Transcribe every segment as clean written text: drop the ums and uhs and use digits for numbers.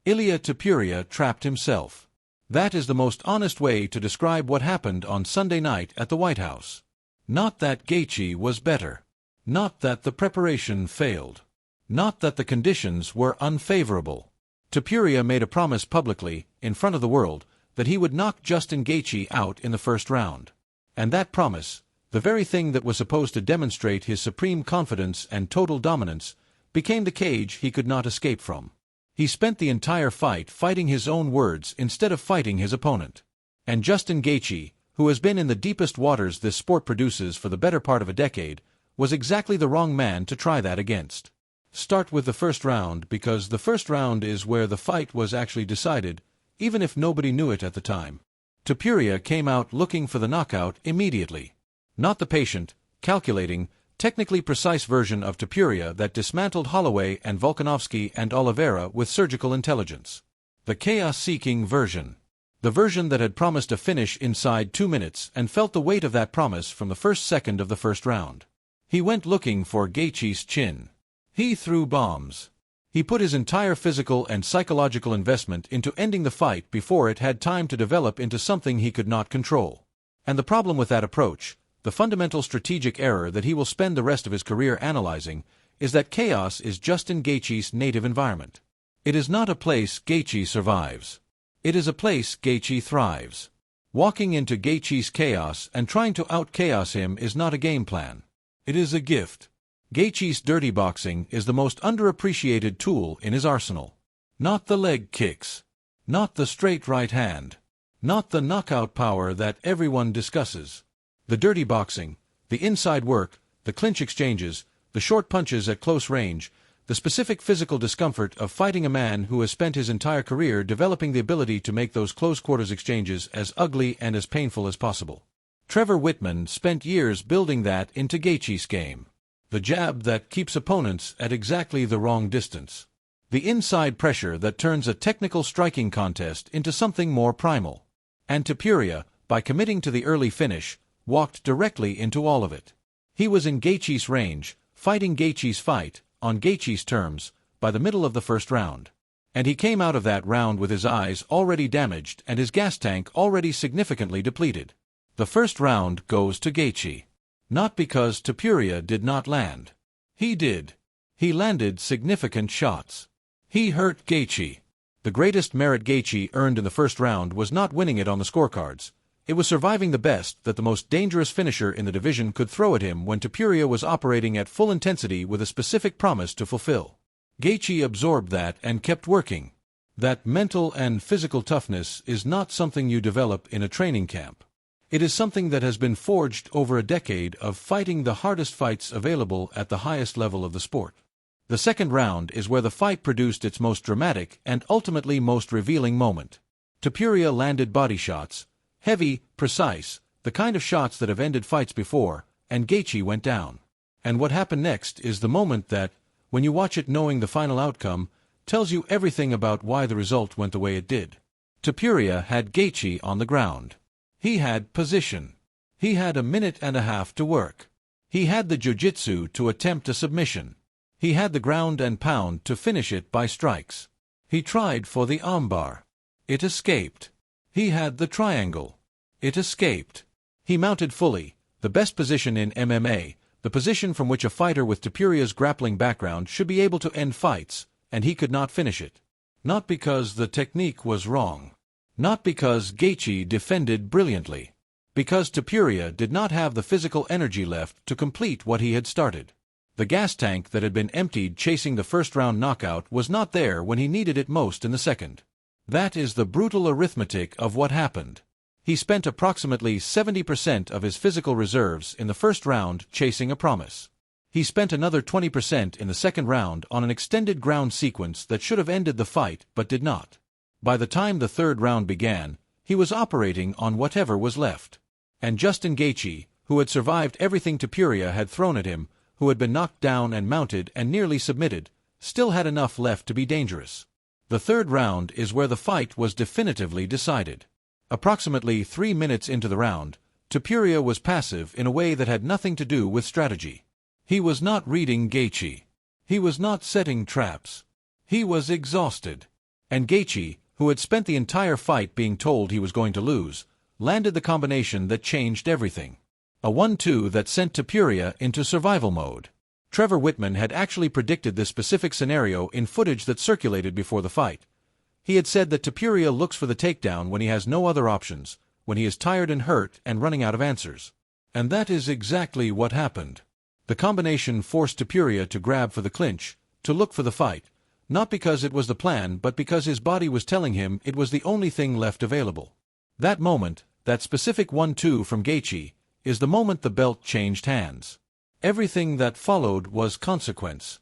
Ilia Topuria trapped himself. That is the most honest way to describe what happened on Sunday night at the White House. Not that Gaethje was better. Not that the preparation failed. Not that the conditions were unfavorable. Topuria made a promise publicly, in front of the world, that he would knock Justin Gaethje out in the first round. And that promise, the very thing that was supposed to demonstrate his supreme confidence and total dominance, became the cage he could not escape from. He spent the entire fight fighting his own words instead of fighting his opponent. And Justin Gaethje, who has been in the deepest waters this sport produces for the better part of a decade, was exactly the wrong man to try that against. Start with the first round, because the first round is where the fight was actually decided, even if nobody knew it at the time. Topuria came out looking for the knockout immediately. Not the patient, calculating, technically precise version of Topuria that dismantled Holloway and Volkanovski and Oliveira with surgical intelligence. The chaos-seeking version. The version that had promised a finish inside 2 minutes and felt the weight of that promise from the first second of the first round. He went looking for Gaethje's chin. He threw bombs. He put his entire physical and psychological investment into ending the fight before it had time to develop into something he could not control. And the problem with that approach, the fundamental strategic error that he will spend the rest of his career analyzing, is that chaos is Justin Gaethje's native environment. It is not a place Gaethje survives. It is a place Gaethje thrives. Walking into Gaethje's chaos and trying to out-chaos him is not a game plan. It is a gift. Gaethje's dirty boxing is the most underappreciated tool in his arsenal. Not the leg kicks. Not the straight right hand. Not the knockout power that everyone discusses. The dirty boxing, the inside work, the clinch exchanges, the short punches at close range, the specific physical discomfort of fighting a man who has spent his entire career developing the ability to make those close-quarters exchanges as ugly and as painful as possible. Trevor Whitman spent years building that into Gaethje's game. The jab that keeps opponents at exactly the wrong distance. The inside pressure that turns a technical striking contest into something more primal. And Topuria, by committing to the early finish, walked directly into all of it. He was in Gaethje's range, fighting Gaethje's fight, on Gaethje's terms, by the middle of the first round. And he came out of that round with his eyes already damaged and his gas tank already significantly depleted. The first round goes to Gaethje. Not because Topuria did not land. He did. He landed significant shots. He hurt Gaethje. The greatest merit Gaethje earned in the first round was not winning it on the scorecards. It was surviving the best that the most dangerous finisher in the division could throw at him when Topuria was operating at full intensity with a specific promise to fulfill. Gaethje absorbed that and kept working. That mental and physical toughness is not something you develop in a training camp. It is something that has been forged over a decade of fighting the hardest fights available at the highest level of the sport. The second round is where the fight produced its most dramatic and ultimately most revealing moment. Topuria landed body shots, heavy, precise, the kind of shots that have ended fights before, and Gaethje went down. And what happened next is the moment that, when you watch it knowing the final outcome, tells you everything about why the result went the way it did. Topuria had Gaethje on the ground. He had position. He had a minute and a half to work. He had the jiu-jitsu to attempt a submission. He had the ground and pound to finish it by strikes. He tried for the armbar. It escaped. He had the triangle. It escaped. He mounted fully, the best position in MMA, the position from which a fighter with Topuria's grappling background should be able to end fights, and he could not finish it. Not because the technique was wrong. Not because Gaethje defended brilliantly. Because Topuria did not have the physical energy left to complete what he had started. The gas tank that had been emptied chasing the first-round knockout was not there when he needed it most in the second. That is the brutal arithmetic of what happened. He spent approximately 70% of his physical reserves in the first round chasing a promise. He spent another 20% in the second round on an extended ground sequence that should have ended the fight but did not. By the time the third round began, he was operating on whatever was left. And Justin Gaethje, who had survived everything Topuria had thrown at him, who had been knocked down and mounted and nearly submitted, still had enough left to be dangerous. The third round is where the fight was definitively decided. Approximately 3 minutes into the round, Topuria was passive in a way that had nothing to do with strategy. He was not reading Gaethje. He was not setting traps. He was exhausted. And Gaethje, who had spent the entire fight being told he was going to lose, landed the combination that changed everything. A 1-2 that sent Topuria into survival mode. Trevor Whitman had actually predicted this specific scenario in footage that circulated before the fight. He had said that Topuria looks for the takedown when he has no other options, when he is tired and hurt and running out of answers. And that is exactly what happened. The combination forced Topuria to grab for the clinch, to look for the fight, not because it was the plan but because his body was telling him it was the only thing left available. That moment, that specific 1-2 from Gaethje, is the moment the belt changed hands. Everything that followed was consequence.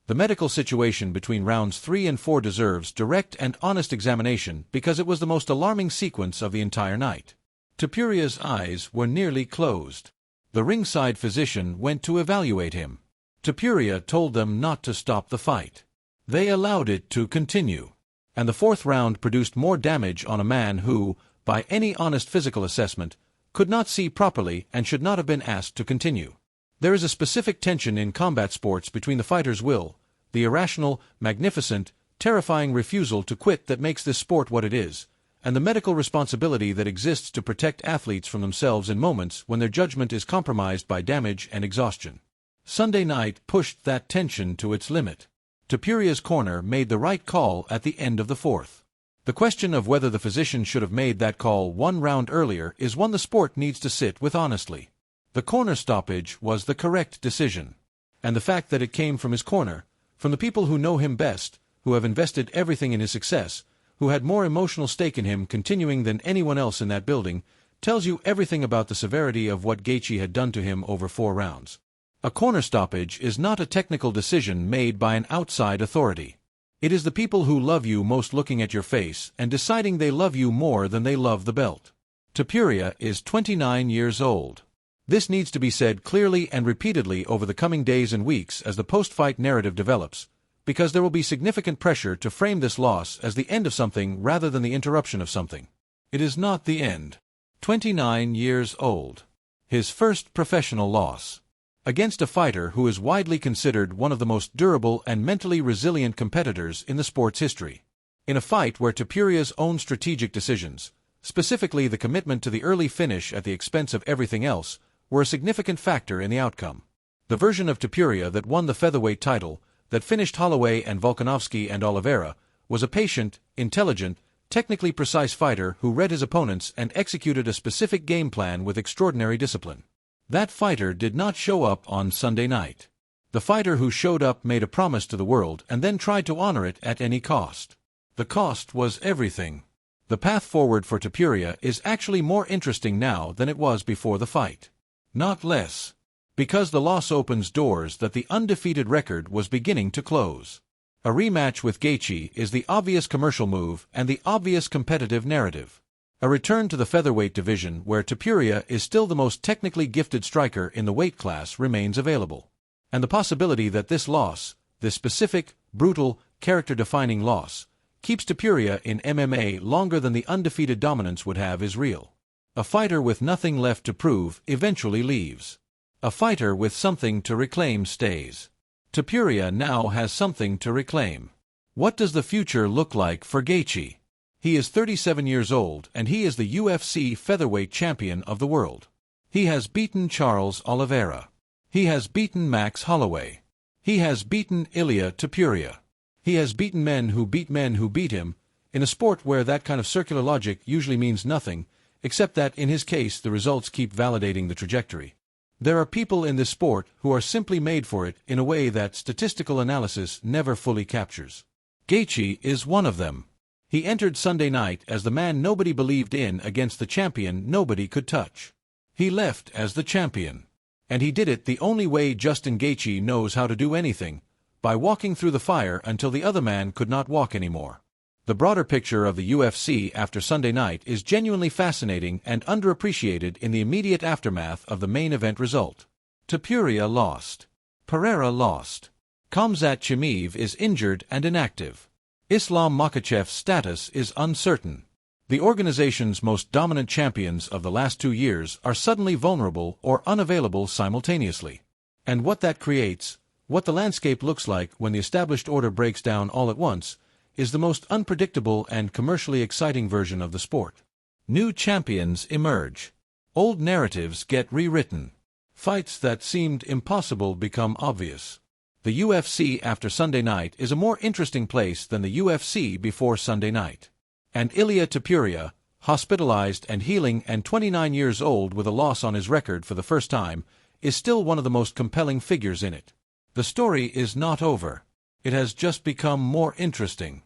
The medical situation between rounds 3 and 4 deserves direct and honest examination because it was the most alarming sequence of the entire night. Topuria's eyes were nearly closed. The ringside physician went to evaluate him. Topuria told them not to stop the fight. They allowed it to continue. And the fourth round produced more damage on a man who, by any honest physical assessment, could not see properly and should not have been asked to continue. There is a specific tension in combat sports between the fighter's will, the irrational, magnificent, terrifying refusal to quit that makes this sport what it is, and the medical responsibility that exists to protect athletes from themselves in moments when their judgment is compromised by damage and exhaustion. Sunday night pushed that tension to its limit. Topuria's corner made the right call at the end of the fourth. The question of whether the physician should have made that call 1 round earlier is one the sport needs to sit with honestly. The corner stoppage was the correct decision. And the fact that it came from his corner, from the people who know him best, who have invested everything in his success, who had more emotional stake in him continuing than anyone else in that building, tells you everything about the severity of what Gaethje had done to him over 4 rounds. A corner stoppage is not a technical decision made by an outside authority. It is the people who love you most looking at your face and deciding they love you more than they love the belt. Topuria is 29 years old. This needs to be said clearly and repeatedly over the coming days and weeks as the post-fight narrative develops, because there will be significant pressure to frame this loss as the end of something rather than the interruption of something. It is not the end. 29 years old. His first professional loss. Against a fighter who is widely considered one of the most durable and mentally resilient competitors in the sport's history. In a fight where Topuria's own strategic decisions, specifically the commitment to the early finish at the expense of everything else, were a significant factor in the outcome. The version of Topuria that won the featherweight title, that finished Holloway and Volkanovski and Oliveira, was a patient, intelligent, technically precise fighter who read his opponents and executed a specific game plan with extraordinary discipline. That fighter did not show up on Sunday night. The fighter who showed up made a promise to the world and then tried to honor it at any cost. The cost was everything. The path forward for Topuria is actually more interesting now than it was before the fight. Not less. Because the loss opens doors that the undefeated record was beginning to close. A rematch with Gaethje is the obvious commercial move and the obvious competitive narrative. A return to the featherweight division where Topuria is still the most technically gifted striker in the weight class remains available. And the possibility that this loss, this specific, brutal, character-defining loss, keeps Topuria in MMA longer than the undefeated dominance would have is real. A fighter with nothing left to prove eventually leaves. A fighter with something to reclaim stays. Topuria now has something to reclaim. What does the future look like for Gaethje? He is 37 years old and he is the UFC featherweight champion of the world. He has beaten Charles Oliveira. He has beaten Max Holloway. He has beaten Ilia Topuria. He has beaten men who beat him, in a sport where that kind of circular logic usually means nothing, except that in his case the results keep validating the trajectory. There are people in this sport who are simply made for it in a way that statistical analysis never fully captures. Gaethje is one of them. He entered Sunday night as the man nobody believed in against the champion nobody could touch. He left as the champion. And he did it the only way Justin Gaethje knows how to do anything, by walking through the fire until the other man could not walk anymore. The broader picture of the UFC after Sunday night is genuinely fascinating and underappreciated in the immediate aftermath of the main event result. Topuria lost. Pereira lost. Khamzat Chimaev is injured and inactive. Islam Makhachev's status is uncertain. The organization's most dominant champions of the last 2 years are suddenly vulnerable or unavailable simultaneously. And what that creates, what the landscape looks like when the established order breaks down all at once, is the most unpredictable and commercially exciting version of the sport. New champions emerge. Old narratives get rewritten. Fights that seemed impossible become obvious. The UFC after Sunday night is a more interesting place than the UFC before Sunday night. And Ilia Topuria, hospitalized and healing and 29 years old with a loss on his record for the first time, is still one of the most compelling figures in it. The story is not over. It has just become more interesting.